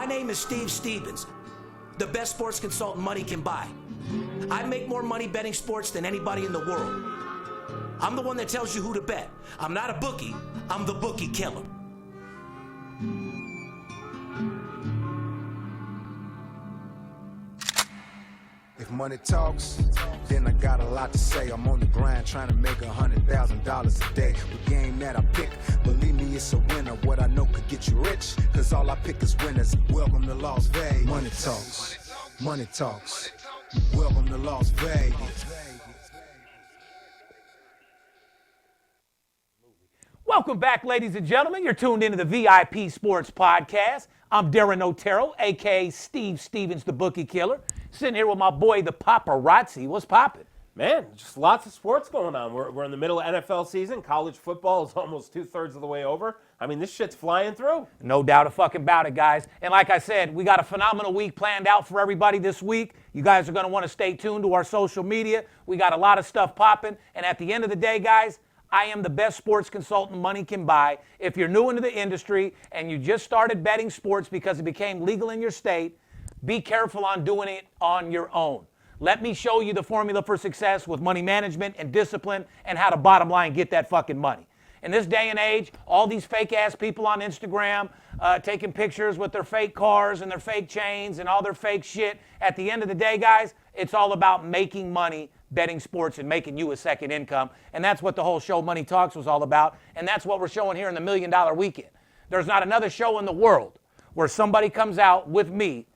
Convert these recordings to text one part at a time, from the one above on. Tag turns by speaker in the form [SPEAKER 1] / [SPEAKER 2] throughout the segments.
[SPEAKER 1] My name is Steve Stevens, the best sports consultant money can buy. I make more money betting sports than anybody in the world. I'm the one that tells you who to bet. I'm not a bookie, I'm the bookie killer.
[SPEAKER 2] If money talks, then I got a lot to say. I'm on the grind trying to make $100,000 a day. The game that I pick, believe me, it's a winner. What I know could get you rich, cause all I pick is winners. Welcome to Las Vegas. Money talks, money talks. Welcome to Las Vegas.
[SPEAKER 3] Welcome back, ladies and gentlemen. You're tuned into the VIP Sports Podcast. I'm Darren Otero, a.k.a. Steve Stevens, the Bookie Killer. Sitting here with my boy, the Paparazzi. What's poppin'?
[SPEAKER 4] Man, just lots of sports going on. We're in the middle of NFL season. College football is almost 2/3 of the way over. I mean, this shit's flying through.
[SPEAKER 3] No doubt about it, guys. And like I said, we got a phenomenal week planned out for everybody this week. You guys are going to want to stay tuned to our social media. We got a lot of stuff popping. And at the end of the day, guys, I am the best sports consultant money can buy. If you're new into the industry and you just started betting sports because it became legal in your state, be careful on doing it on your own. Let me show you the formula for success with money management and discipline and how to bottom line get that fucking money. In this day and age, all these fake-ass people on Instagram taking pictures with their fake cars and their fake chains and all their fake shit. At the end of the day, guys, it's all about making money betting sports and making you a second income. And that's what the whole show Money Talks was all about. And that's what we're showing here in the $1 Million Weekend. There's not another show in the world where somebody comes out with me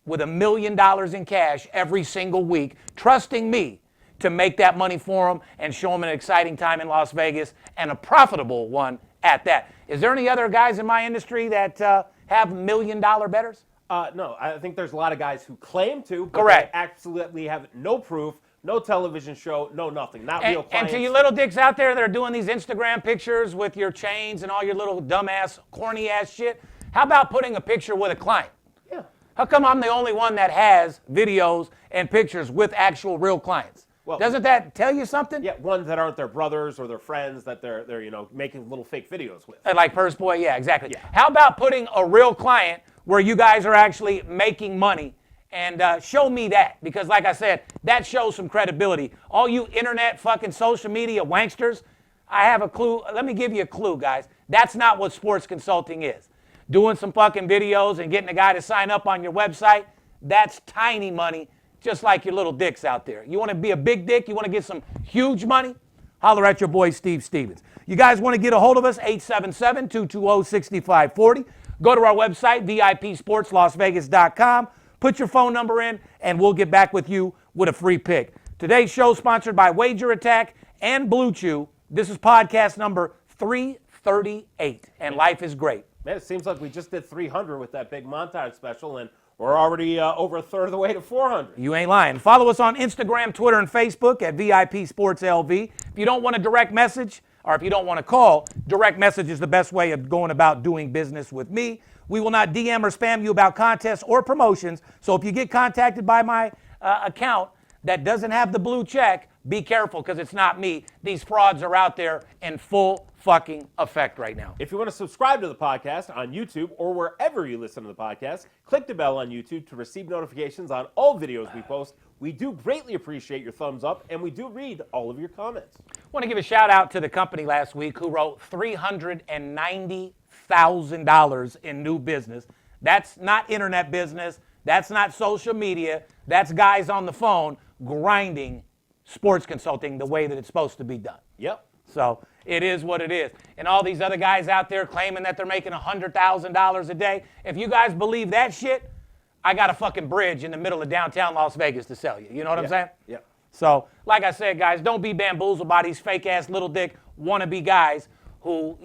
[SPEAKER 3] with $1 million in cash every single week, trusting me to make that money for them and show them an exciting time in Las Vegas and a profitable one at that. Is there any other guys in my industry that have $1 million bettors?
[SPEAKER 4] No, I think there's a lot of guys who claim to, but
[SPEAKER 3] Correct.
[SPEAKER 4] they absolutely have no proof, no television show, no nothing, not real clients.
[SPEAKER 3] And to you little dicks out there that are doing these Instagram pictures with your chains and all your little dumbass, corny-ass shit, how about putting a picture with a client?
[SPEAKER 4] Yeah.
[SPEAKER 3] How come I'm the only one that has videos and pictures with actual real clients?
[SPEAKER 4] Well,
[SPEAKER 3] doesn't that tell you something?
[SPEAKER 4] Yeah, ones that aren't their brothers or their friends that they're making little fake videos with.
[SPEAKER 3] Like Purse Boy, yeah, exactly.
[SPEAKER 4] Yeah.
[SPEAKER 3] How about putting a real client where you guys are actually making money and show me that? Because like I said, that shows some credibility. All you internet fucking social media wanksters, I have a clue. Let me give you a clue, guys. That's not what sports consulting is. Doing some fucking videos and getting a guy to sign up on your website, that's tiny money, just like your little dicks out there. You want to be a big dick? You want to get some huge money? Holler at your boy, Steve Stevens. You guys want to get a hold of us, 877-220-6540. Go to our website, VIPSportsLasVegas.com. Put your phone number in, and we'll get back with you with a free pick. Today's show sponsored by Wager Attack and Blue Chew. This is podcast number 338, and life is great.
[SPEAKER 4] Man, it seems like we just did 300 with that big montage special, and we're already over a third of the way to 400.
[SPEAKER 3] You ain't lying. Follow us on Instagram, Twitter, and Facebook at VIP Sports LV. If you don't want a direct message, or if you don't want to call, direct message is the best way of going about doing business with me. We will not DM or spam you about contests or promotions, so if you get contacted by my account that doesn't have the blue check, be careful because it's not me. These frauds are out there in full fucking effect right now.
[SPEAKER 4] If you want to subscribe to the podcast on YouTube or wherever you listen to the podcast, click the bell on YouTube to receive notifications on all videos we post. We do greatly appreciate your thumbs up, and we do read all of your comments.
[SPEAKER 3] I want to give a shout out to the company last week who wrote $390,000 in new business. That's not internet business. That's not social media. That's guys on the phone grinding sports consulting the way that it's supposed to be done.
[SPEAKER 4] Yep.
[SPEAKER 3] So it is what it is. And all these other guys out there claiming that they're making $100,000 a day, if you guys believe that shit, I got a fucking bridge in the middle of downtown Las Vegas to sell you. You know what I'm saying?
[SPEAKER 4] Yeah.
[SPEAKER 3] So, like I said, guys, don't be bamboozled by these fake-ass little dick wannabe guys who,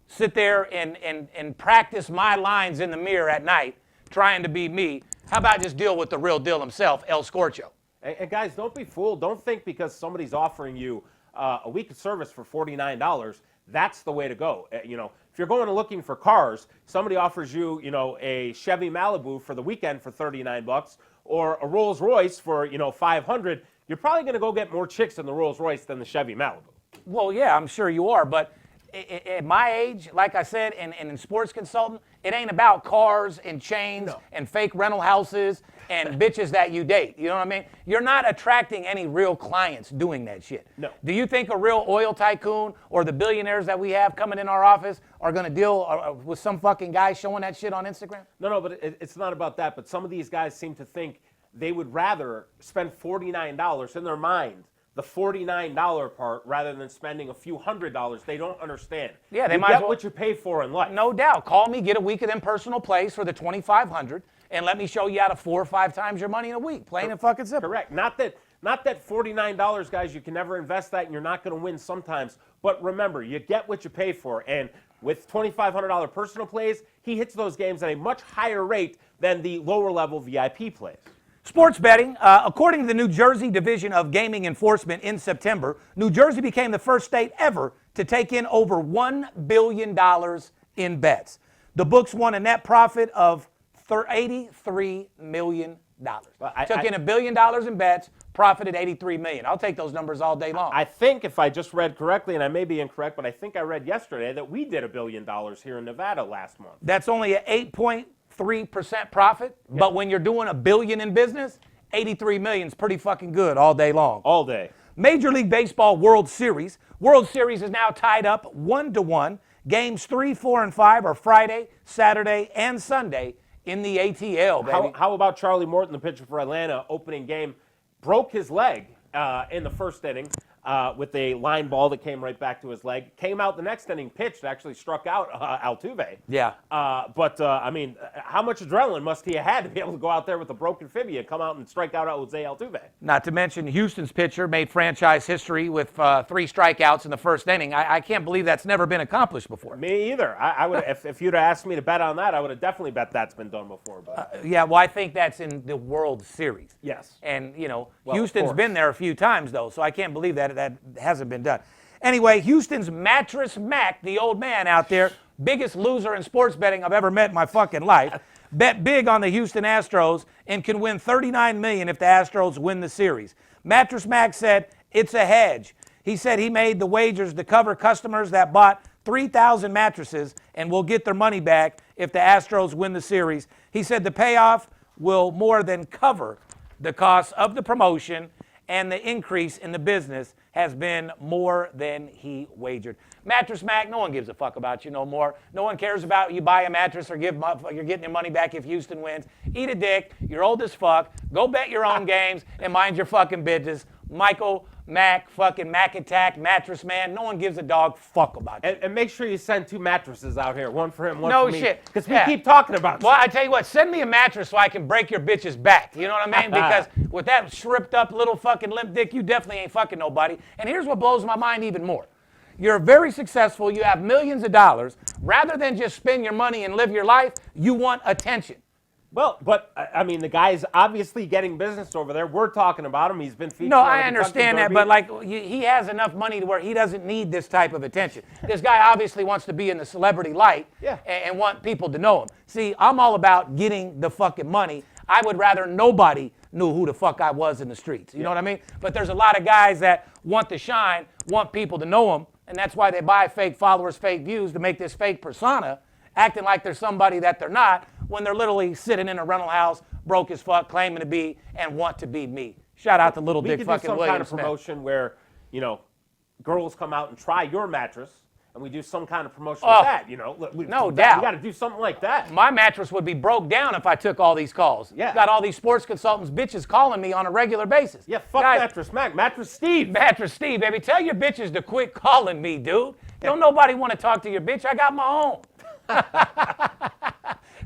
[SPEAKER 3] sit there and practice my lines in the mirror at night trying to be me. How about just deal with the real deal himself, El Scorcho?
[SPEAKER 4] And guys, don't be fooled. Don't think because somebody's offering you a week of service for $49, that's the way to go. If you're going and looking for cars, somebody offers you, a Chevy Malibu for the weekend for $39 or a Rolls Royce for, $500, you're probably going to go get more chicks in the Rolls Royce than the Chevy Malibu.
[SPEAKER 3] Well, yeah, I'm sure you are, but at my age, like I said, and in sports consultant, it ain't about cars and chains and fake rental houses and bitches that you date. You know what I mean? You're not attracting any real clients doing that shit.
[SPEAKER 4] No.
[SPEAKER 3] Do you think a real oil tycoon or the billionaires that we have coming in our office are going to deal with some fucking guy showing that shit on Instagram?
[SPEAKER 4] No, but it's not about that. But some of these guys seem to think they would rather spend $49 in their mind, the $49 part, rather than spending a few $100s. They don't understand.
[SPEAKER 3] Yeah, they
[SPEAKER 4] you
[SPEAKER 3] might
[SPEAKER 4] get
[SPEAKER 3] as well,
[SPEAKER 4] what you pay for in life.
[SPEAKER 3] No doubt. Call me, get a week of them personal plays for the $2,500, and let me show you how to 4 or 5 times your money in a week. Plain and fucking simple.
[SPEAKER 4] Correct. Not that $49, guys. You can never invest that, and you're not going to win sometimes. But remember, you get what you pay for. And with $2,500 personal plays, he hits those games at a much higher rate than the lower level VIP plays.
[SPEAKER 3] Sports betting. According to the New Jersey Division of Gaming Enforcement in September, New Jersey became the first state ever to take in over $1 billion in bets. The books won a net profit of $83 million. Took in $1 billion in bets, profited $83 million. I'll take those numbers all day long.
[SPEAKER 4] I think if I just read correctly, and I may be incorrect, but I think I read yesterday that we did $1 billion here in Nevada last month.
[SPEAKER 3] That's only an 8.3% profit, but when you're doing $1 billion in business, $83 million is pretty fucking good all day long.
[SPEAKER 4] All day.
[SPEAKER 3] Major League Baseball World Series. World Series is now tied up 1-1. Games 3, 4, and 5 are Friday, Saturday, and Sunday in the ATL, baby.
[SPEAKER 4] How about Charlie Morton, the pitcher for Atlanta, opening game, broke his leg in the first inning with a line ball that came right back to his leg. Came out the next inning, pitched, actually struck out Altuve.
[SPEAKER 3] Yeah.
[SPEAKER 4] I mean, how much adrenaline must he have had to be able to go out there with a broken fibia, come out and strike out Jose Altuve? Not
[SPEAKER 3] to mention Houston's pitcher made franchise history with 3 strikeouts in the first inning. I can't believe that's never been accomplished before.
[SPEAKER 4] Me either. I would if you'd have asked me to bet on that, I would have definitely bet that's been done before. But.
[SPEAKER 3] Yeah, well, I think that's in the World Series.
[SPEAKER 4] Yes.
[SPEAKER 3] And, Houston's been there a few times, though, so I can't believe that hasn't been done. Anyway, Houston's Mattress Mac, the old man out there, biggest loser in sports betting I've ever met in my fucking life, bet big on the Houston Astros and can win $39 million if the Astros win the series. Mattress Mac said it's a hedge. He said he made the wagers to cover customers that bought 3,000 mattresses and will get their money back if the Astros win the series. He said the payoff will more than cover the cost of the promotion, and the increase in the business has been more than he wagered. Mattress Mac, no one gives a fuck about you no more. No one cares about you buy a mattress or you're getting your money back if Houston wins. Eat a dick. You're old as fuck. Go bet your own games and mind your fucking business. Michael Mac, fucking Mac Attack, Mattress Man. No one gives a dog fuck about you.
[SPEAKER 4] And make sure you send 2 mattresses out here. One for him, one
[SPEAKER 3] no
[SPEAKER 4] for me.
[SPEAKER 3] Shit.
[SPEAKER 4] Because we keep talking about you.
[SPEAKER 3] Well, I tell you what, send me a mattress so I can break your bitch's back. You know what I mean? Because with that shripped up little fucking limp dick, you definitely ain't fucking nobody. And here's what blows my mind even more. You're very successful. You have millions of dollars. Rather than just spend your money and live your life, you want attention.
[SPEAKER 4] Well, but, I mean, the guy's obviously getting business over there. We're talking about him. He's been featured
[SPEAKER 3] No,
[SPEAKER 4] on
[SPEAKER 3] I
[SPEAKER 4] the
[SPEAKER 3] understand that,
[SPEAKER 4] Kentucky
[SPEAKER 3] but
[SPEAKER 4] Derby.
[SPEAKER 3] he has enough money to where he doesn't need this type of attention. This guy obviously wants to be in the celebrity light and want people to know him. See, I'm all about getting the fucking money. I would rather nobody knew who the fuck I was in the streets. You know what I mean? But there's a lot of guys that want to shine, want people to know them, and that's why they buy fake followers, fake views to make this fake persona, acting like they're somebody that they're not, when they're literally sitting in a rental house, broke as fuck, claiming to be and want to be me. Shout out to Little Dick fucking Williams.
[SPEAKER 4] We could do some kind of promotion where, girls come out and try your mattress, and we do some kind of promotion with that.
[SPEAKER 3] No doubt.
[SPEAKER 4] We got to do something like that.
[SPEAKER 3] My mattress would be broke down if I took all these calls.
[SPEAKER 4] Yeah.
[SPEAKER 3] Got all these sports consultants, bitches calling me on a regular basis.
[SPEAKER 4] Yeah, fuck
[SPEAKER 3] Guys,
[SPEAKER 4] Mattress Mac. Mattress Steve.
[SPEAKER 3] Mattress Steve, baby. Tell your bitches to quit calling me, dude. Don't nobody want to talk to your bitch. I got my own.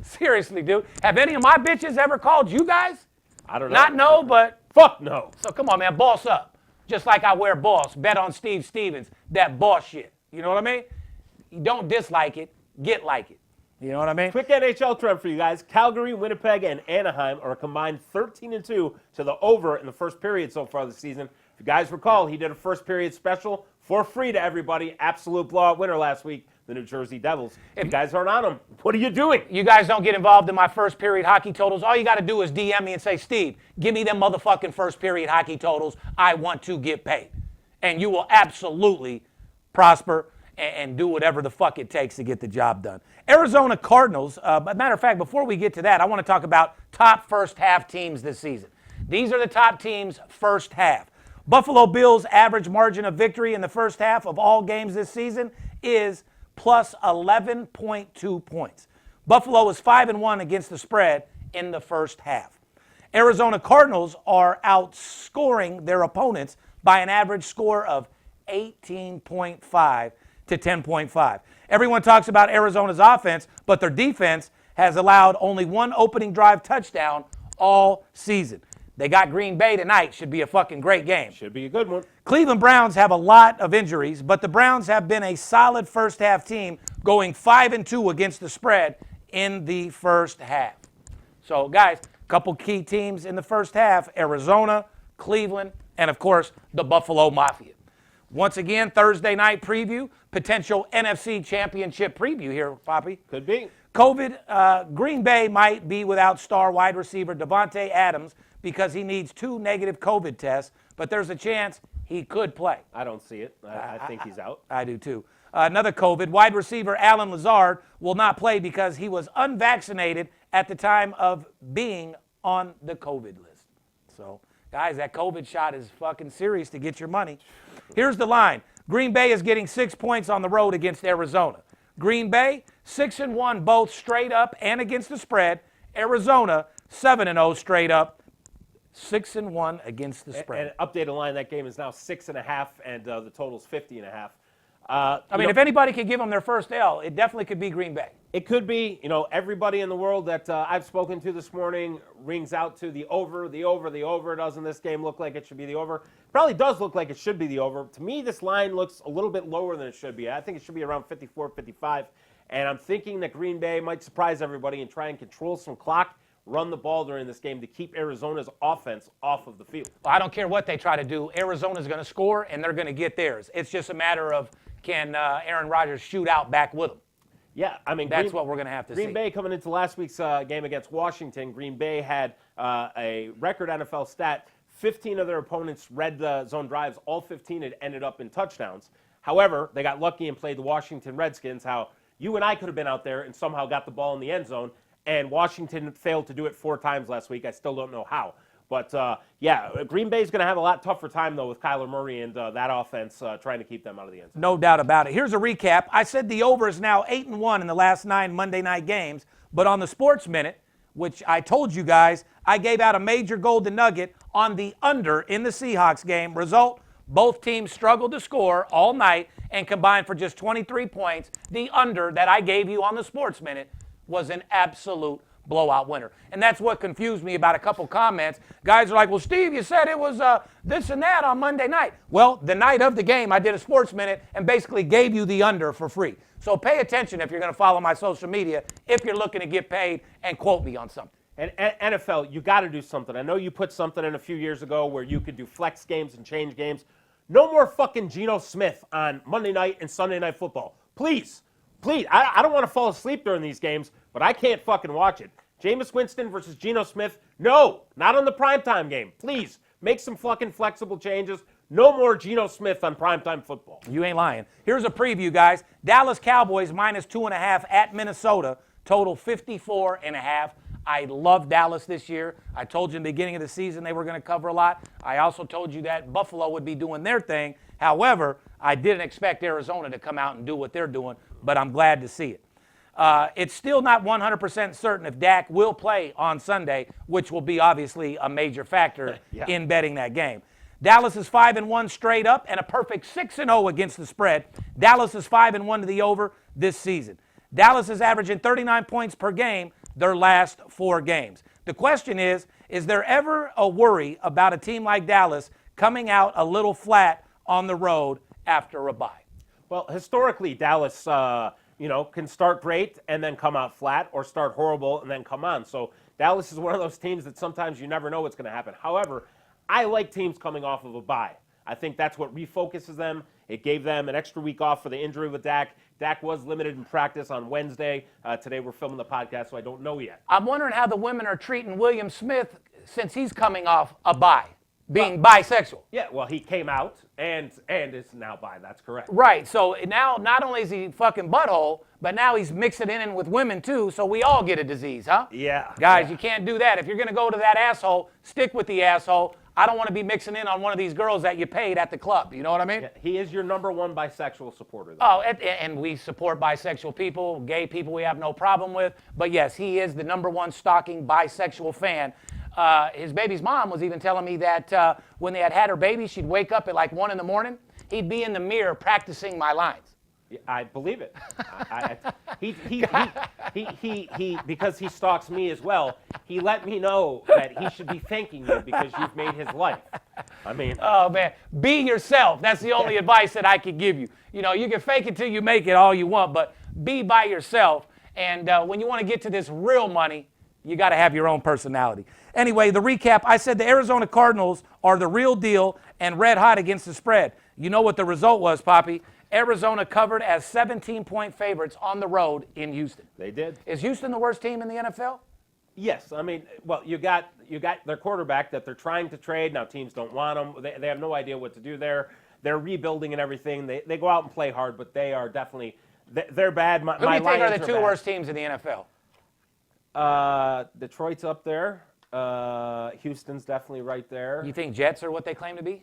[SPEAKER 3] Seriously, dude. Have any of my bitches ever called you guys?
[SPEAKER 4] I don't know.
[SPEAKER 3] Not no, but
[SPEAKER 4] fuck no.
[SPEAKER 3] So come on, man. Boss up. Just like I wear boss. Bet on Steve Stevens. That boss shit. You know what I mean? You don't dislike it. Get like it. You know what I mean?
[SPEAKER 4] Quick NHL trend for you guys. Calgary, Winnipeg, and Anaheim are combined 13-2 to the over in the first period so far this season. If you guys recall, he did a first period special for free to everybody. Absolute blowout winner last week, the New Jersey Devils. If you guys aren't on them, what are you doing?
[SPEAKER 3] You guys don't get involved in my first period hockey totals. All you got to do is DM me and say, Steve, give me them motherfucking first period hockey totals. I want to get paid. And you will absolutely prosper and do whatever the fuck it takes to get the job done. Arizona Cardinals, matter of fact, before we get to that, I want to talk about top first half teams this season. These are the top teams first half. Buffalo Bills' average margin of victory in the first half of all games this season is plus 11.2 points. Buffalo is 5-1 against the spread in the first half. Arizona Cardinals are outscoring their opponents by an average score of 18.5 to 10.5. Everyone talks about Arizona's offense, but their defense has allowed only one opening drive touchdown all season. They got Green Bay tonight. Should be a fucking great game.
[SPEAKER 4] Should be a good one.
[SPEAKER 3] Cleveland Browns have a lot of injuries, but the Browns have been a solid first half team, going 5-2 against the spread in the first half. So, guys, a couple key teams in the first half: Arizona, Cleveland, and, of course, the Buffalo Mafia. Once again, Thursday night preview, potential NFC championship preview here, Poppy.
[SPEAKER 4] Could be.
[SPEAKER 3] COVID, Green Bay might be without star wide receiver Devontae Adams because he needs 2 negative COVID tests, but there's a chance he could play.
[SPEAKER 4] I don't see it. I think he's out.
[SPEAKER 3] I do too. Another COVID, wide receiver Alan Lazard will not play because he was unvaccinated at the time of being on the COVID list. So, guys, that COVID shot is fucking serious to get your money. Here's the line. Green Bay is getting 6 points on the road against Arizona. Green Bay, 6-1 both straight up and against the spread. Arizona, 7-0 straight up, 6-1 against the spread.
[SPEAKER 4] And updated line, that game is now 6.5, and the total's 50.5.
[SPEAKER 3] I mean, if anybody could give them their first L, it definitely could be Green Bay.
[SPEAKER 4] It could be. Everybody in the world that I've spoken to this morning rings out to the over, the over, the over. Doesn't this game look like it should be the over? Probably does look like it should be the over. To me, this line looks a little bit lower than it should be. I think it should be around 54, 55. And I'm thinking that Green Bay might surprise everybody and try and control some clock, run the ball during this game to keep Arizona's offense off of the field.
[SPEAKER 3] Well, I don't care what they try to do. Arizona's going to score, and they're going to get theirs. It's just a matter of can Aaron Rodgers shoot out back with them.
[SPEAKER 4] Yeah, I mean,
[SPEAKER 3] that's what we're going to have to see.
[SPEAKER 4] Green Bay coming into last week's game against Washington, Green Bay had a record NFL stat. 15 of their opponents' red zone drives, all 15 had ended up in touchdowns. However, they got lucky and played the Washington Redskins, how you and I could have been out there and somehow got the ball in the end zone, and Washington failed to do it 4 times last week. I still don't know how. But, Green Bay's going to have a lot tougher time, though, with Kyler Murray and that offense trying to keep them out of the end zone.
[SPEAKER 3] No doubt about it. Here's a recap. I said the over is now 8-1 in the last 9 Monday night games, but on the Sports Minute, which I told you guys, I gave out a major golden nugget on the under in the Seahawks game. Result, both teams struggled to score all night and combined for just 23 points. The under that I gave you on the Sports Minute was an absolute blowout winner. And that's what confused me about a couple comments. Guys are like, well, Steve, you said it was this and that on Monday night. Well, the night of the game, I did a Sports Minute and basically gave you the under for free. So pay attention if you're going to follow my social media, if you're looking to get paid, and quote me on something.
[SPEAKER 4] And NFL, you got to do something. I know you put something in a few years ago where you could do flex games and change games. No more fucking Geno Smith on Monday night and Sunday Night Football. Please. I don't want to fall asleep during these games, but I can't fucking watch it. Jameis Winston versus Geno Smith, no, not on the primetime game. Please, make some fucking flexible changes. No more Geno Smith on primetime football.
[SPEAKER 3] You ain't lying. Here's a preview, guys. Dallas Cowboys minus 2.5 at Minnesota, total 54.5. I love Dallas this year. I told you in the beginning of the season they were going to cover a lot. I also told you that Buffalo would be doing their thing. However, I didn't expect Arizona to come out and do what they're doing, but I'm glad to see it. It's still not 100% certain if Dak will play on Sunday, which will be obviously a major factor in betting that game. Dallas is 5-1 straight up and a perfect 6-0 against the spread. Dallas is 5-1 to the over this season. Dallas is averaging 39 points per game their last 4 games. The question is there ever a worry about a team like Dallas coming out a little flat on the road after a bye?
[SPEAKER 4] Well, historically, Dallas, can start great and then come out flat, or start horrible and then come on. So Dallas is one of those teams that sometimes you never know what's going to happen. However, I like teams coming off of a bye. I think that's what refocuses them. It gave them an extra week off for the injury with Dak. Dak was limited in practice on Wednesday. Today we're filming the podcast, so I don't know yet.
[SPEAKER 3] I'm wondering how the women are treating William Smith since he's coming off a bye. being bisexual.
[SPEAKER 4] Yeah, well, he came out and is now bi. That's correct.
[SPEAKER 3] Right. So now not only is he fucking butthole, but now he's mixing it in with women too. So we all get a disease, huh?
[SPEAKER 4] Yeah.
[SPEAKER 3] Guys,
[SPEAKER 4] yeah.
[SPEAKER 3] you can't do that. If you're gonna go to that asshole, stick with the asshole. I don't want to be mixing in on one of these girls that you paid at the club. You know what I mean?
[SPEAKER 4] Yeah, he is your #1 bisexual supporter, though.
[SPEAKER 3] Oh, and we support bisexual people, gay people we have no problem with. But yes, he is the #1 stalking bisexual fan. His baby's mom was even telling me that when they had her baby, she'd wake up at like 1 in the morning. He'd be in the mirror practicing my lines.
[SPEAKER 4] I believe it. He because he stalks me as well. He let me know that he should be thanking you because you've made his life. I mean,
[SPEAKER 3] oh man, be yourself. That's the only advice that I could give you. You know, you can fake it till you make it all you want, but be by yourself. And when you want to get to this real money, you got to have your own personality. Anyway, the recap, I said the Arizona Cardinals are the real deal and red hot against the spread. You know what the result was, Poppy? Arizona covered as 17-point favorites on the road in Houston.
[SPEAKER 4] they did.
[SPEAKER 3] Is Houston the worst team in the NFL?
[SPEAKER 4] Yes, I mean, well, you got their quarterback that they're trying to trade. Now teams don't want him. They have no idea what to do there. They're rebuilding and everything. They go out and play hard, but they are definitely they're bad.
[SPEAKER 3] Who do you think are the two worst teams in the NFL?
[SPEAKER 4] Detroit's up there. Houston's definitely right there.
[SPEAKER 3] You think Jets are what they claim to be?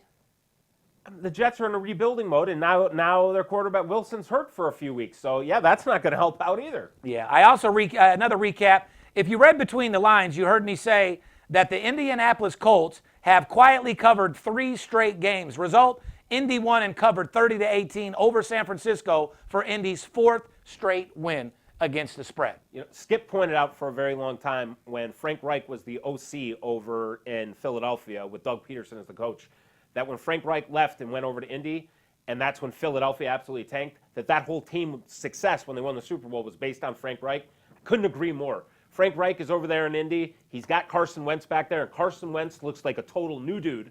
[SPEAKER 4] The Jets are in a rebuilding mode, and now their quarterback Wilson's hurt for a few weeks. So yeah, that's not going to help out either.
[SPEAKER 3] Yeah, I also another recap. If you read between the lines, you heard me say that the Indianapolis Colts have quietly covered 3 straight games. Result: Indy won and covered 30-18 over San Francisco for Indy's 4th straight win against the spread.
[SPEAKER 4] You know, Skip pointed out for a very long time when Frank Reich was the OC over in Philadelphia with Doug Peterson as the coach, that when Frank Reich left and went over to Indy, and that's when Philadelphia absolutely tanked, that whole team's success when they won the Super Bowl was based on Frank Reich. Couldn't agree more. Frank Reich is over there in Indy. He's got Carson Wentz back there, and Carson Wentz looks like a total new dude.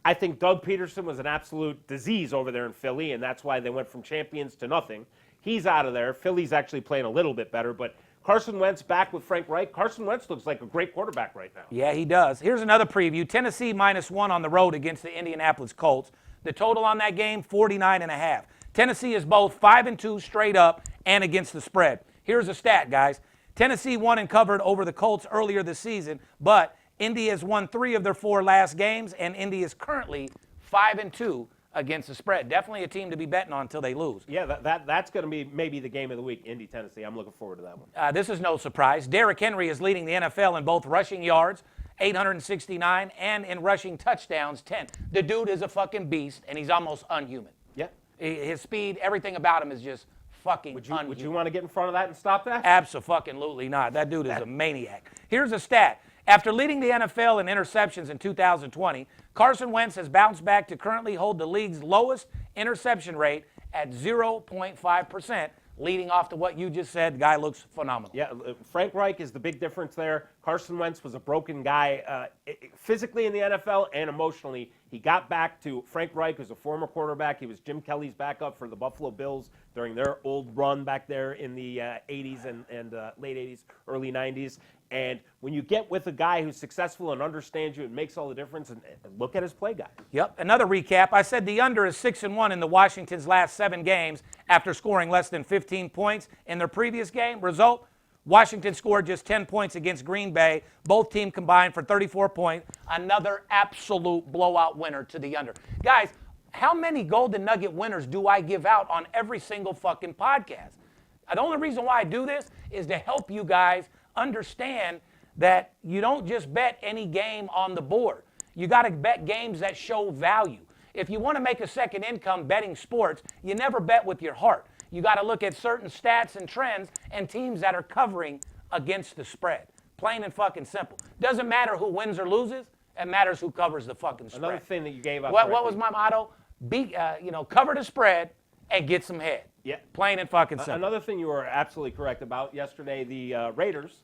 [SPEAKER 4] I think Doug Peterson was an absolute disease over there in Philly, and that's why they went from champions to nothing. He's out of there. Philly's actually playing a little bit better, but Carson Wentz back with Frank Reich. Carson Wentz looks like a great quarterback right now.
[SPEAKER 3] Yeah, he does. Here's another preview. Tennessee -1 on the road against the Indianapolis Colts. The total on that game, 49.5. Tennessee is both 5-2 straight up and against the spread. Here's a stat, guys. Tennessee won and covered over the Colts earlier this season, but Indy has won 3 of their 4 last games, and Indy is currently 5-2 against the spread. Definitely a team to be betting on until they lose.
[SPEAKER 4] Yeah, that's going to be maybe the game of the week, Indy, Tennessee. I'm looking forward to that one.
[SPEAKER 3] This is no surprise. Derrick Henry is leading the NFL in both rushing yards, 869, and in rushing touchdowns, 10. The dude is a fucking beast, and he's almost unhuman.
[SPEAKER 4] Yeah.
[SPEAKER 3] His speed, everything about him is just fucking unhuman.
[SPEAKER 4] Would you want to get in front of that and stop that?
[SPEAKER 3] Abso-fucking-lutely not. That dude is a maniac. Here's a stat. After leading the NFL in interceptions in 2020, Carson Wentz has bounced back to currently hold the league's lowest interception rate at 0.5%, leading off to what you just said. The guy looks phenomenal.
[SPEAKER 4] Yeah, Frank Reich is the big difference there. Carson Wentz was a broken guy physically in the NFL and emotionally. He got back to Frank Reich, who's a former quarterback. He was Jim Kelly's backup for the Buffalo Bills during their old run back there in the 80s and late 80s, early 90s. And when you get with a guy who's successful and understands you, it makes all the difference. And look at his play guy.
[SPEAKER 3] Yep. Another recap. I said the under is 6-1 in the Washington's last 7 games after scoring less than 15 points in their previous game. Result: Washington scored just 10 points against Green Bay. Both teams combined for 34 points. Another absolute blowout winner to the under. Guys, how many Golden Nugget winners do I give out on every single fucking podcast? The only reason why I do this is to help you guys understand that you don't just bet any game on the board. You got to bet games that show value. If you want to make a second income betting sports, you never bet with your heart. You got to look at certain stats and trends and teams that are covering against the spread. Plain and fucking simple. Doesn't matter who wins or loses. It matters who covers the fucking spread.
[SPEAKER 4] Another thing that you gave up.
[SPEAKER 3] What was my motto? Cover the spread and get some head.
[SPEAKER 4] Yeah.
[SPEAKER 3] Plain and fucking simple.
[SPEAKER 4] Another thing you were absolutely correct about yesterday, the Raiders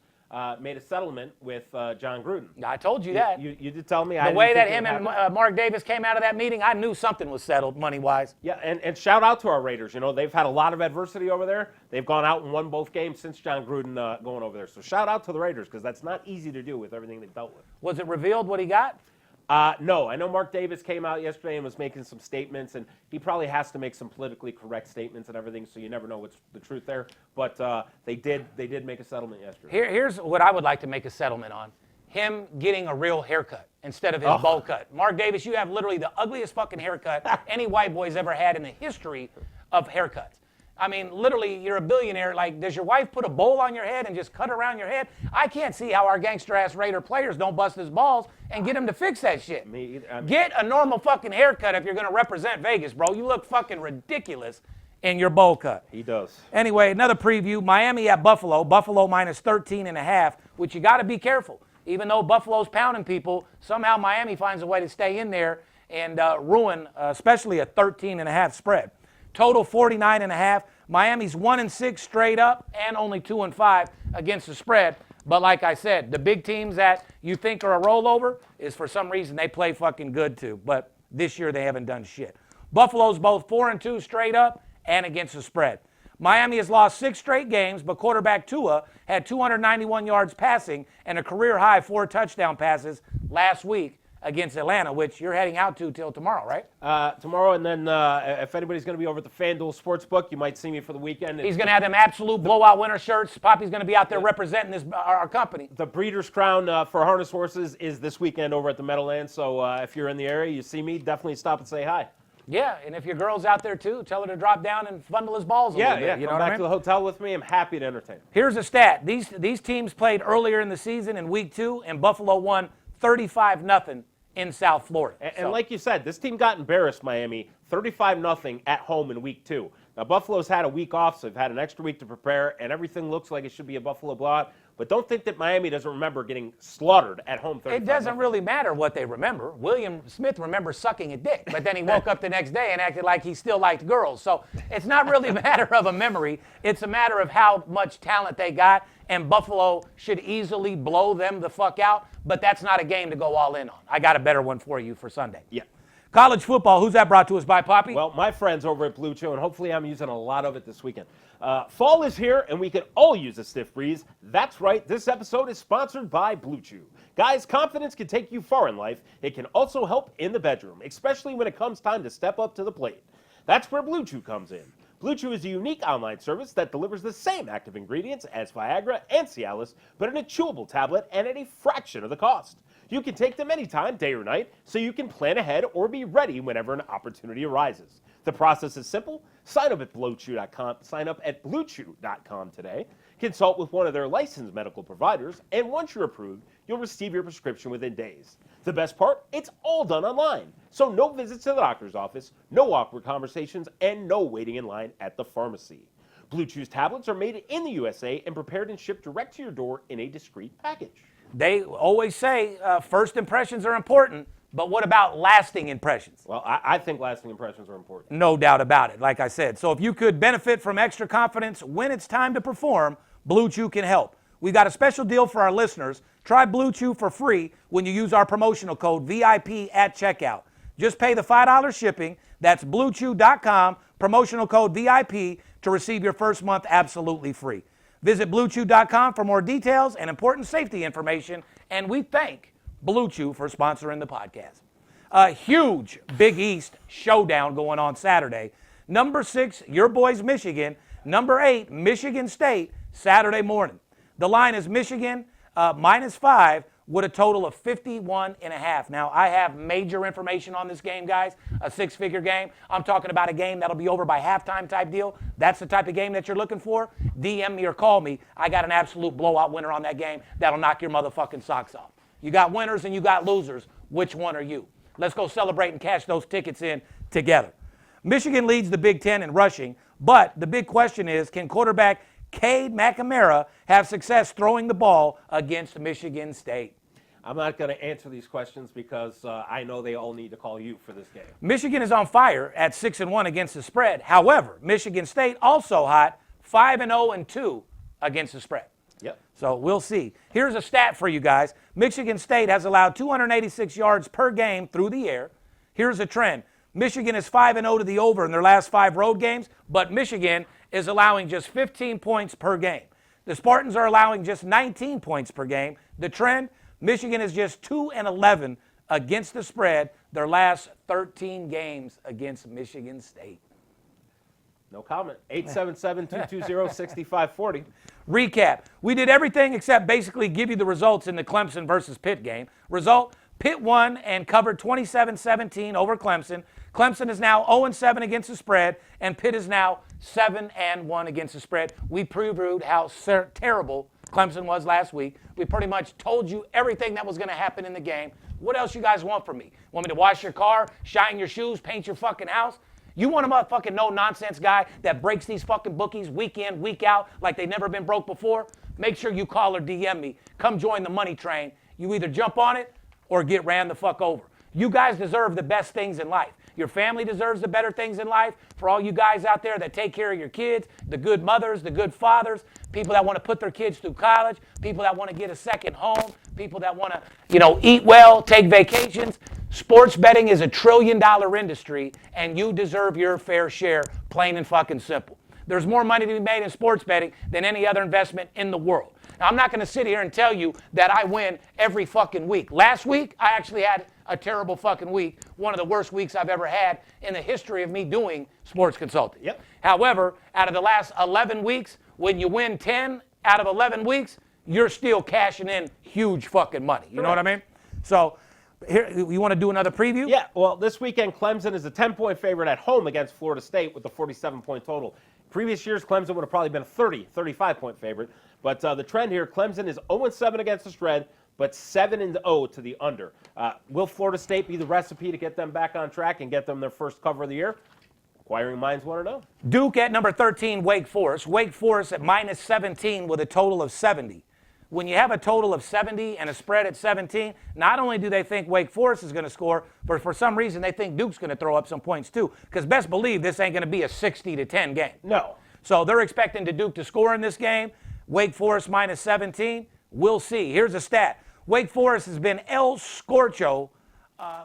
[SPEAKER 4] made a settlement with John Gruden.
[SPEAKER 3] I told you that.
[SPEAKER 4] You did tell me.
[SPEAKER 3] The way that him and Mark Davis came out of that meeting, I knew something was settled money-wise.
[SPEAKER 4] Yeah, and shout out to our Raiders. You know, they've had a lot of adversity over there. They've gone out and won both games since John Gruden going over there. So shout out to the Raiders because that's not easy to do with everything they've dealt with.
[SPEAKER 3] Was it revealed what he got?
[SPEAKER 4] No, I know Mark Davis came out yesterday and was making some statements, and he probably has to make some politically correct statements and everything, so you never know what's the truth there. But they did make a settlement yesterday.
[SPEAKER 3] Here's what I would like to make a settlement on. Him getting a real haircut instead of his bowl cut. Mark Davis, you have literally the ugliest fucking haircut any white boy's ever had in the history of haircuts. I mean, literally, you're a billionaire. Like, does your wife put a bowl on your head and just cut around your head? I can't see how our gangster-ass Raider players don't bust his balls and get him to fix that shit.
[SPEAKER 4] Me either.
[SPEAKER 3] Get a normal fucking haircut if you're going to represent Vegas, bro. You look fucking ridiculous in your bowl cut.
[SPEAKER 4] He does.
[SPEAKER 3] Anyway, another preview. Miami at Buffalo. Buffalo minus 13.5, which you got to be careful. Even though Buffalo's pounding people, somehow Miami finds a way to stay in there and ruin, especially a 13.5 spread. Total 49.5. Miami's 1-6 straight up and only 2-5 against the spread. But like I said, the big teams that you think are a rollover is for some reason they play fucking good too. But this year they haven't done shit. Buffalo's both 4-2 straight up and against the spread. Miami has lost 6 straight games, but quarterback Tua had 291 yards passing and a career-high 4 touchdown passes last week against Atlanta, which you're heading out to till tomorrow, right?
[SPEAKER 4] Tomorrow, and then if anybody's going to be over at the FanDuel Sportsbook, you might see me for the weekend.
[SPEAKER 3] He's going to have them absolute blowout winter shirts. Poppy's going to be out there representing our company.
[SPEAKER 4] The Breeders' Crown for harness horses is this weekend over at the Meadowlands, so if you're in the area, you see me, definitely stop and say hi.
[SPEAKER 3] Yeah, and if your girl's out there too, tell her to drop down and fondle his balls a little bit.
[SPEAKER 4] Yeah,
[SPEAKER 3] you know
[SPEAKER 4] come
[SPEAKER 3] what I
[SPEAKER 4] back
[SPEAKER 3] mean?
[SPEAKER 4] to the hotel with me. I'm happy to entertain.
[SPEAKER 3] Here's a stat. These teams played earlier in the season in week 2, and Buffalo won 35-0 in South Florida.
[SPEAKER 4] And like you said, this team got embarrassed, Miami, 35-0 at home in week 2. Now, Buffalo's had a week off, so they've had an extra week to prepare, and everything looks like it should be a Buffalo blowout. But don't think that Miami doesn't remember getting slaughtered at home 35-0.
[SPEAKER 3] It doesn't really matter what they remember. William Smith remembers sucking a dick, but then he woke up the next day and acted like he still liked girls. So it's not really a matter of a memory. It's a matter of how much talent they got, and Buffalo should easily blow them the fuck out, but that's not a game to go all in on. I got a better one for you for Sunday.
[SPEAKER 4] Yeah.
[SPEAKER 3] College football, who's that brought to us by, Poppy?
[SPEAKER 4] Well, my friends over at Blue Chew, and hopefully I'm using a lot of it this weekend. Fall is here, and we can all use a stiff breeze. That's right, this episode is sponsored by Blue Chew. Guys, confidence can take you far in life. It can also help in the bedroom, especially when it comes time to step up to the plate. That's where Blue Chew comes in. Blue Chew is a unique online service that delivers the same active ingredients as Viagra and Cialis, but in a chewable tablet and at a fraction of the cost. You can take them anytime, day or night, so you can plan ahead or be ready whenever an opportunity arises. The process is simple. Sign up at BlueChew.com. Sign up at BlueChew.com today. Consult with one of their licensed medical providers, and once you're approved, you'll receive your prescription within days. The best part, it's all done online. So no visits to the doctor's office, no awkward conversations, and no waiting in line at the pharmacy. Blue Chew's tablets are made in the USA and prepared and shipped direct to your door in a discreet package.
[SPEAKER 3] They always say first impressions are important, but what about lasting impressions?
[SPEAKER 4] Well, I think lasting impressions are important.
[SPEAKER 3] No doubt about it, like I said. So if you could benefit from extra confidence when it's time to perform, Blue Chew can help. We've got a special deal for our listeners. Try Blue Chew for free when you use our promotional code VIP at checkout. Just pay the $5 shipping. That's BlueChew.com, promotional code VIP to receive your first month absolutely free. Visit BlueChew.com for more details and important safety information, and we thank Blue Chew for sponsoring the podcast. A huge Big East showdown going on Saturday. Number 6, your boys Michigan. Number 8, Michigan State, Saturday morning. The line is Michigan -5 with a total of 51.5. Now, I have major information on this game, guys. A 6-figure game. I'm talking about a game that'll be over by halftime type deal. That's the type of game that you're looking for. DM me or call me. I got an absolute blowout winner on that game that'll knock your motherfucking socks off. You got winners and you got losers. Which one are you? Let's go celebrate and cash those tickets in together. Michigan leads the Big Ten in rushing, but the big question is, can quarterback Cade McNamara have success throwing the ball against Michigan State?
[SPEAKER 4] I'm not going to answer these questions because I know they all need to call you for this game.
[SPEAKER 3] Michigan is on fire at 6-1 against the spread. However, Michigan State also hot, 5-0-2 against the spread.
[SPEAKER 4] Yep.
[SPEAKER 3] So we'll see. Here's a stat for you guys. Michigan State has allowed 286 yards per game through the air. Here's a trend. Michigan is 5-0 to the over in their last 5 road games, but Michigan is allowing just 15 points per game. The Spartans are allowing just 19 points per game. The trend, Michigan is just 2-11 against the spread their last 13 games against Michigan State.
[SPEAKER 4] No comment. 877-220-6540.
[SPEAKER 3] Recap. We did everything except basically give you the results in the Clemson versus Pitt game. Result, Pitt won and covered 27-17 over Clemson. Clemson is now 0-7 against the spread, and Pitt is now 7-1 against the spread. We previewed how terrible Clemson was last week. We pretty much told you everything that was going to happen in the game. What else you guys want from me? Want me to wash your car, shine your shoes, paint your fucking house? You want a motherfucking no-nonsense guy that breaks these fucking bookies week in, week out like they've never been broke before? Make sure you call or DM me. Come join the money train. You either jump on it or get ran the fuck over. You guys deserve the best things in life. Your family deserves the better things in life. For all you guys out there that take care of your kids, the good mothers, the good fathers, people that want to put their kids through college, people that want to get a second home, people that want to, eat well, take vacations. Sports betting is $1 trillion industry, and you deserve your fair share, plain and fucking simple. There's more money to be made in sports betting than any other investment in the world. Now, I'm not going to sit here and tell you that I win every fucking week. Last week, I actually had a terrible fucking week, one of the worst weeks I've ever had in the history of me doing sports consulting.
[SPEAKER 4] Yep.
[SPEAKER 3] However, out of the last 11 weeks, when you win 10 out of 11 weeks, you're still cashing in huge fucking money. You know what I mean? So, here, you want to do another preview?
[SPEAKER 4] Yeah, well, this weekend, Clemson is a 10-point favorite at home against Florida State with a 47-point total. Previous years, Clemson would have probably been a 35-point favorite. But the trend here, Clemson is 0-7 against the spread, but 7-0 to the under. Will Florida State be the recipe to get them back on track and get them their first cover of the year? Inquiring minds want to know.
[SPEAKER 3] Duke at number 13, Wake Forest. Wake Forest at minus 17 with a total of 70. When you have a total of 70 and a spread at 17, not only do they think Wake Forest is going to score, but for some reason they think Duke's going to throw up some points too. Because best believe this ain't going to be a 60-10 game.
[SPEAKER 4] No.
[SPEAKER 3] So they're expecting Duke to score in this game. Wake Forest minus 17. We'll see. Here's a stat. Wake Forest has been El Scorcho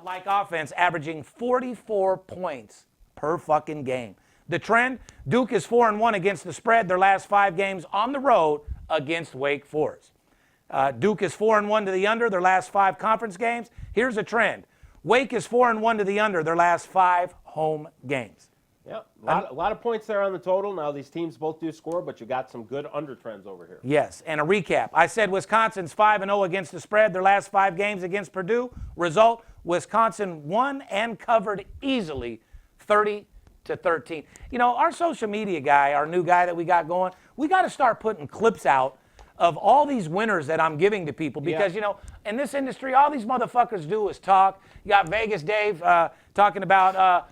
[SPEAKER 3] like offense, averaging 44 points per fucking game. The trend, Duke is 4-1 against the spread their last 5 games on the road against Wake Forest. Duke is 4-1 to the under their last 5 conference games. Here's a trend. Wake is 4-1 to the under their last 5 home games.
[SPEAKER 4] Yeah, a lot of points there on the total. Now these teams both do score, but you got some good under trends over here.
[SPEAKER 3] Yes, and a recap. I said Wisconsin's 5-0 against the spread their last 5 games against Purdue. Result, Wisconsin won and covered easily 30-13. Our social media guy, our new guy that we got going, we got to start putting clips out of all these winners that I'm giving to people because, in this industry, all these motherfuckers do is talk. You got Vegas Dave talking about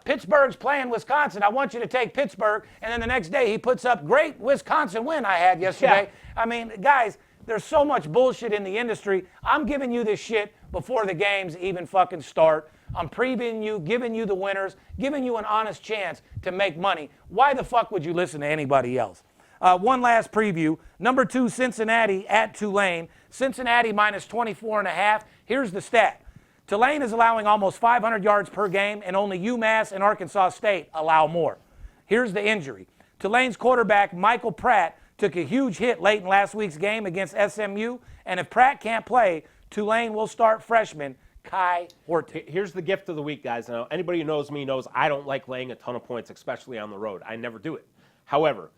[SPEAKER 3] Pittsburgh's playing Wisconsin. I want you to take Pittsburgh. And then the next day he puts up, great Wisconsin win I had yesterday. Yeah. I mean, guys, there's so much bullshit in the industry. I'm giving you this shit before the games even fucking start. I'm previewing you, giving you the winners, giving you an honest chance to make money. Why the fuck would you listen to anybody else? One last preview. Number 2, Cincinnati at Tulane. Cincinnati minus 24.5. Here's the stat. Tulane is allowing almost 500 yards per game, and only UMass and Arkansas State allow more. Here's the injury. Tulane's quarterback, Michael Pratt, took a huge hit late in last week's game against SMU, and if Pratt can't play, Tulane will start freshman Kai Horton.
[SPEAKER 4] Here's the gift of the week, guys. Now, anybody who knows me knows I don't like laying a ton of points, especially on the road. I never do it. However,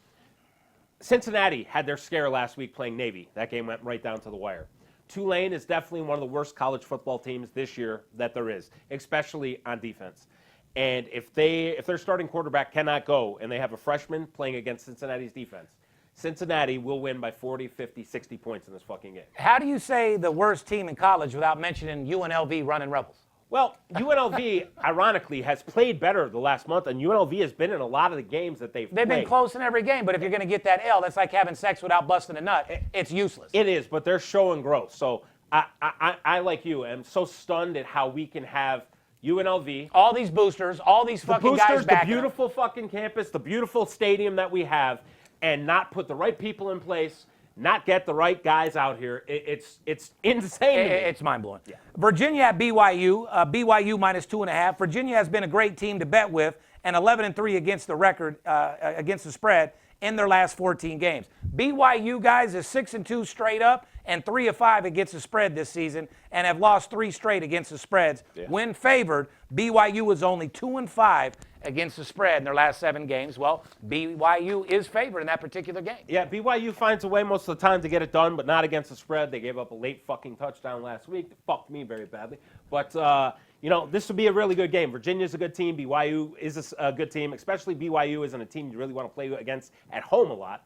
[SPEAKER 4] Cincinnati had their scare last week playing Navy. That game went right down to the wire. Tulane is definitely one of the worst college football teams this year that there is, especially on defense. And if their starting quarterback cannot go and they have a freshman playing against Cincinnati's defense, Cincinnati will win by 40, 50, 60 points in this fucking game.
[SPEAKER 3] How do you say the worst team in college without mentioning UNLV running Rebels?
[SPEAKER 4] Well, UNLV, ironically, has played better the last month, and UNLV has been in a lot of the games that they've played.
[SPEAKER 3] They've been close in every game, but if you're going to get that L, that's like having sex without busting a nut. It's useless.
[SPEAKER 4] It is, but they're showing growth. So I like you, am so stunned at how we can have UNLV.
[SPEAKER 3] All these boosters, all these fucking guys back.
[SPEAKER 4] The beautiful fucking campus, the beautiful stadium that we have, and not put the right people in place, not get the right guys out here. It's insane.
[SPEAKER 3] It's mind-blowing. Yeah. Virginia at BYU. BYU minus 2.5. Virginia has been a great team to bet with, and 11-3 against the record, against the spread in their last 14 games. BYU, guys, is 6-2 straight up and 3-5 against the spread this season and have lost 3 straight against the spreads. Yeah. When favored, BYU is only 2-5 against the spread in their last 7 games. Well, BYU is favored in that particular game.
[SPEAKER 4] Yeah, BYU finds a way most of the time to get it done, but not against the spread. They gave up a late fucking touchdown last week. It fucked me very badly. But, this would be a really good game. Virginia's a good team. BYU is a good team, especially BYU isn't a team you really want to play against at home a lot.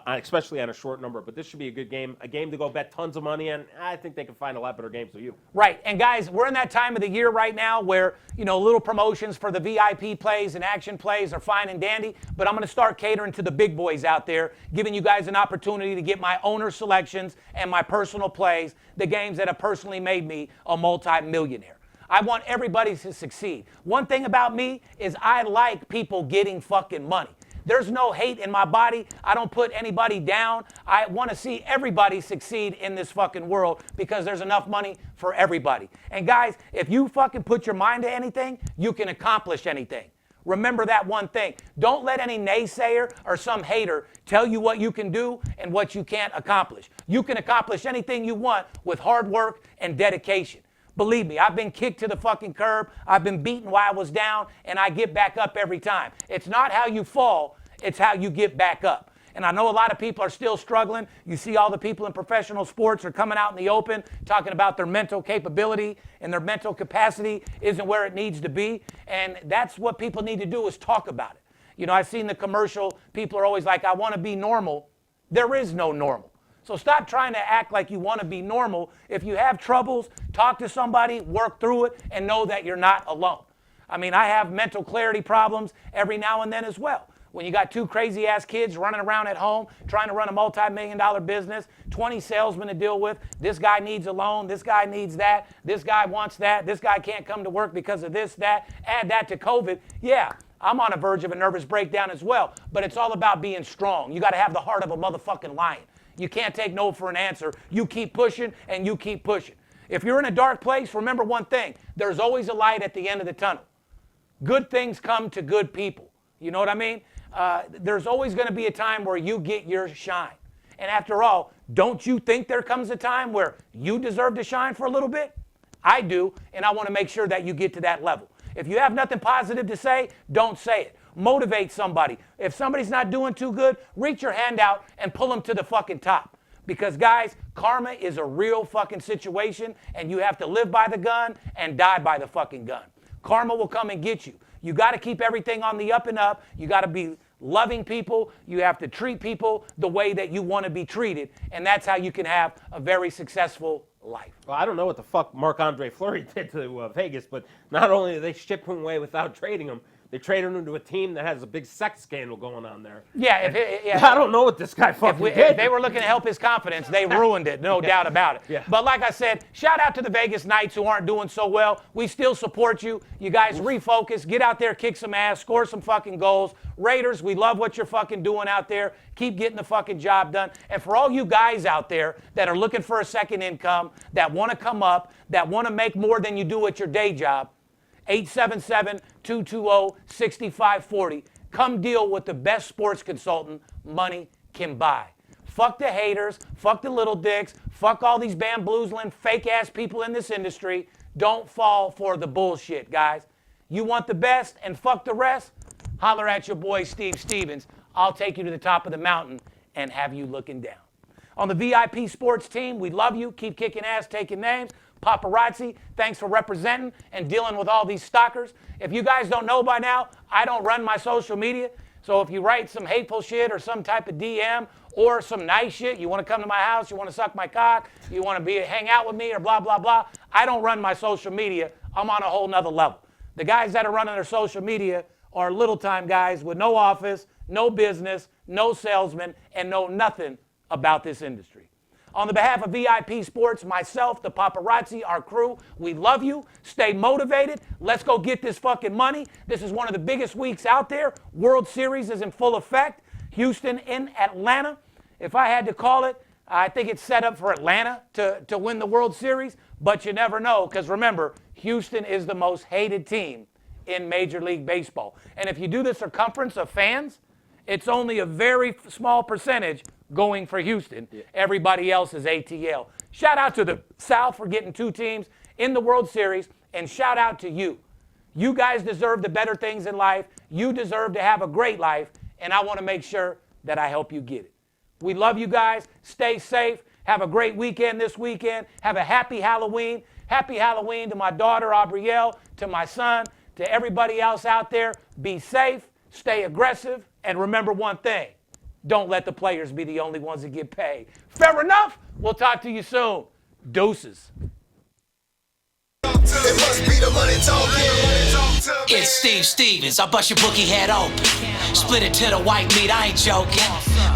[SPEAKER 4] Especially on a short number. But this should be a good game, a game to go bet tons of money on. I think they can find a lot better games than you.
[SPEAKER 3] Right. And, guys, we're in that time of the year right now where, little promotions for the VIP plays and action plays are fine and dandy. But I'm going to start catering to the big boys out there, giving you guys an opportunity to get my owner selections and my personal plays, the games that have personally made me a multi-millionaire. I want everybody to succeed. One thing about me is I like people getting fucking money. There's no hate in my body. I don't put anybody down. I want to see everybody succeed in this fucking world because there's enough money for everybody. And guys, if you fucking put your mind to anything, you can accomplish anything. Remember that one thing. Don't let any naysayer or some hater tell you what you can do and what you can't accomplish. You can accomplish anything you want with hard work and dedication. Believe me, I've been kicked to the fucking curb. I've been beaten while I was down, and I get back up every time. It's not how you fall, it's how you get back up. And I know a lot of people are still struggling. You see all the people in professional sports are coming out in the open talking about their mental capability and their mental capacity isn't where it needs to be. And that's what people need to do is talk about it. I've seen the commercial. People are always like, I want to be normal. There is no normal. So stop trying to act like you want to be normal. If you have troubles, talk to somebody, work through it, and know that you're not alone. I have mental clarity problems every now and then as well. When you got 2 crazy-ass kids running around at home trying to run a multi-million-dollar business, 20 salesmen to deal with, this guy needs a loan, this guy needs that, this guy wants that, this guy can't come to work because of this, that, add that to COVID. Yeah, I'm on the verge of a nervous breakdown as well, but it's all about being strong. You got to have the heart of a motherfucking lion. You can't take no for an answer. You keep pushing and you keep pushing. If you're in a dark place, remember one thing. There's always a light at the end of the tunnel. Good things come to good people. You know what I mean? There's always going to be a time where you get your shine. And after all, don't you think there comes a time where you deserve to shine for a little bit? I do, and I want to make sure that you get to that level. If you have nothing positive to say, don't say it. Motivate somebody. If somebody's not doing too good, reach your hand out and pull them to the fucking top. Because, guys, karma is a real fucking situation, and you have to live by the gun and die by the fucking gun. Karma will come and get you. You got to keep everything on the up and up. You got to be loving people. You have to treat people the way that you want to be treated, and that's how you can have a very successful life.
[SPEAKER 4] Well, I don't know what the fuck Marc-Andre Fleury did to Vegas, but not only did they ship him away without trading him, they traded him to a team that has a big sex scandal going on there.
[SPEAKER 3] Yeah,
[SPEAKER 4] I don't know what this guy fucking did.
[SPEAKER 3] If they were looking to help his confidence, they ruined it, no doubt about it.
[SPEAKER 4] Yeah.
[SPEAKER 3] But like I said, shout out to the Vegas Knights who aren't doing so well. We still support you. You guys refocus, get out there, kick some ass, score some fucking goals. Raiders, we love what you're fucking doing out there. Keep getting the fucking job done. And for all you guys out there that are looking for a second income, that want to come up, that want to make more than you do at your day job, 877-220-6540. Come deal with the best sports consultant money can buy. Fuck the haters. Fuck the little dicks. Fuck all these bamboozling, fake-ass people in this industry. Don't fall for the bullshit, guys. You want the best and fuck the rest? Holler at your boy, Steve Stevens. I'll take you to the top of the mountain and have you looking down. On the VIP sports team, we love you. Keep kicking ass, taking names. Paparazzi, thanks for representing and dealing with all these stalkers. If you guys don't know by now, I don't run my social media. So if you write some hateful shit or some type of DM or some nice shit, you want to come to my house, you want to suck my cock, you want to hang out with me or blah, blah, blah, I don't run my social media. I'm on a whole nother level. The guys that are running their social media are little-time guys with no office, no business, no salesman, and know nothing about this industry. On the behalf of VIP Sports, myself, the paparazzi, our crew, we love you. Stay motivated. Let's go get this fucking money. This is one of the biggest weeks out there. World Series is in full effect. Houston in Atlanta. If I had to call it, I think it's set up for Atlanta to win the World Series, but you never know because remember, Houston is the most hated team in Major League Baseball. And if you do the circumference of fans, it's only a very small percentage going for Houston. Yeah. Everybody else is ATL. Shout out to the South for getting 2 teams in the World Series, and shout out to you. You guys deserve the better things in life. You deserve to have a great life, and I want to make sure that I help you get it. We love you guys. Stay safe. Have a great weekend this weekend. Have a happy Halloween. Happy Halloween to my daughter, Aubrielle, to my son, to everybody else out there. Be safe, stay aggressive, and remember one thing. Don't let the players be the only ones that get paid. Fair enough? We'll talk to you soon. Deuces.
[SPEAKER 5] It must be the money talking.
[SPEAKER 6] It's Steve Stevens, I bust your bookie head open. Split it to the white meat, I ain't joking.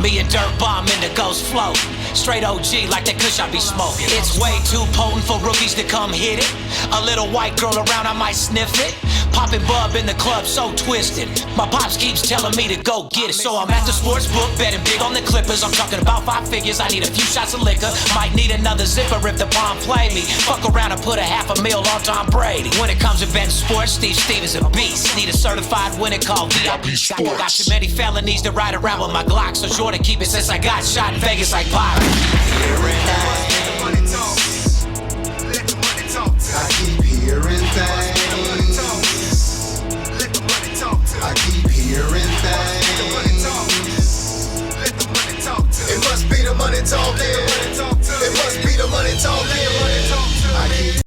[SPEAKER 6] Me and Dirt Bomb in the ghost float. Straight OG like that kush I be smoking. It's way too potent for rookies to come hit it. A little white girl around, I might sniff it. Poppin' bub in the club, so twisted. My pops keeps telling me to go get it. So I'm at the sports book, betting big on the Clippers. I'm talking about 5 figures, I need a few shots of liquor. Might need another zipper if the bomb play me. Fuck around and put $500,000 on Tom Brady. When it comes to betting sports, Steve Stevens a beast. Need a certified winner called VIP Sports. Got too many felonies to ride around with my Glock, so sure to keep it since I got shot in Vegas like Bobby.